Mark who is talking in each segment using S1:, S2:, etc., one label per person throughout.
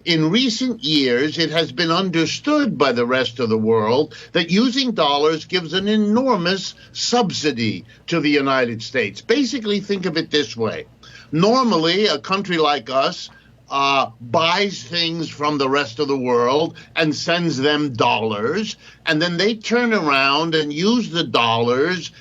S1: In recent years, it has been understood by the rest of the world that using dollars gives an enormous subsidy to the United States. Basically, think of it this way. Normally, a country like us buys things from the rest of the world and sends them dollars, and then they turn around and use the dollars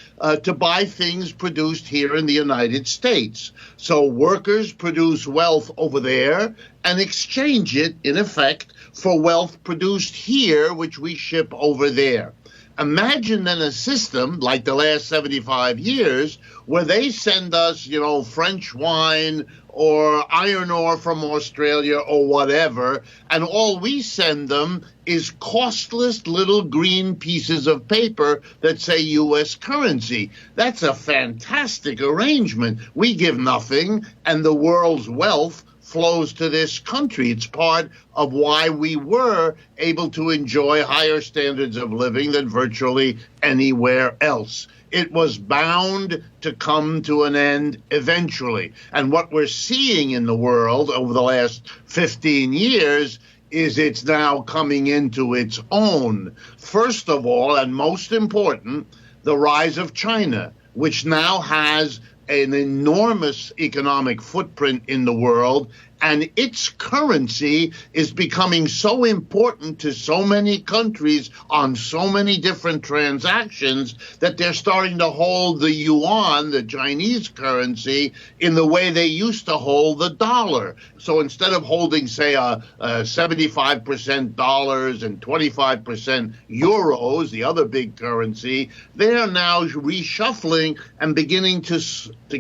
S1: to buy things produced here in the United States. So workers produce wealth over there and exchange it, in effect, for wealth produced here, which we ship over there. Imagine then a system like the last 75 years where they send us, French wine or iron ore from Australia or whatever, and all we send them is costless little green pieces of paper that say U.S. currency. That's a fantastic arrangement. We give nothing, and the world's wealth flows to this country. It's part of why we were able to enjoy higher standards of living than virtually anywhere else. It was bound to come to an end eventually. And what we're seeing in the world over the last 15 years is it's now coming into its own. First of all, and most important, the rise of China, which now has an enormous economic footprint in the world, and its currency is becoming so important to so many countries on so many different transactions that they're starting to hold the yuan, the Chinese currency, in the way they used to hold the dollar. So instead of holding, say, 75% dollars and 25% euros, the other big currency, they are now reshuffling and beginning to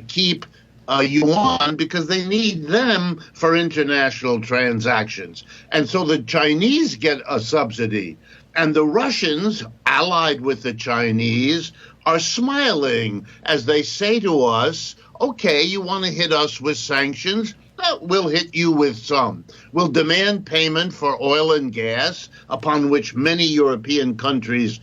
S1: keep yuan because they need them for international transactions. And so the Chinese get a subsidy, and the Russians, allied with the Chinese, are smiling as they say to us, okay, you want to hit us with sanctions? We'll hit you with some. We'll demand payment for oil and gas, upon which many European countries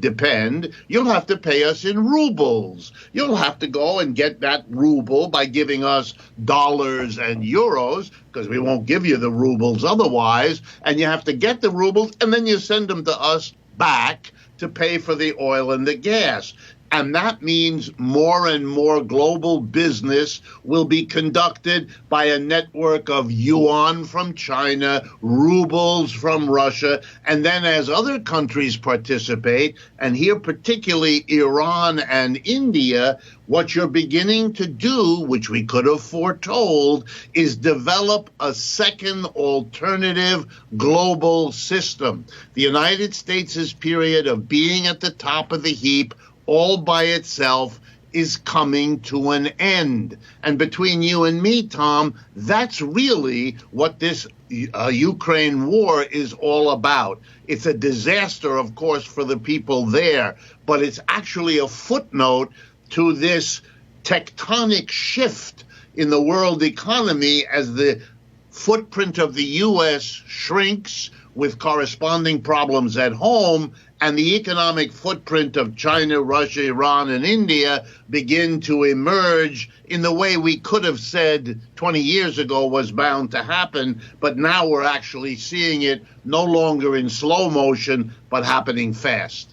S1: depend. You'll have to pay us in rubles. You'll have to go and get that ruble by giving us dollars and euros, because we won't give you the rubles otherwise. And you have to get the rubles, and then you send them to us back to pay for the oil and the gas. And that means more and more global business will be conducted by a network of yuan from China, rubles from Russia, and then as other countries participate, and here particularly Iran and India, what you're beginning to do, which we could have foretold, is develop a second alternative global system. The United States' period of being at the top of the heap all by itself is coming to an end. And between you and me, Tom, that's really what this Ukraine war is all about. It's a disaster, of course, for the people there, but it's actually a footnote to this tectonic shift in the world economy as the footprint of the U.S. shrinks with corresponding problems at home, and the economic footprint of China, Russia, Iran, and India begin to emerge in the way we could have said 20 years ago was bound to happen, but now we're actually seeing it no longer in slow motion, but happening fast.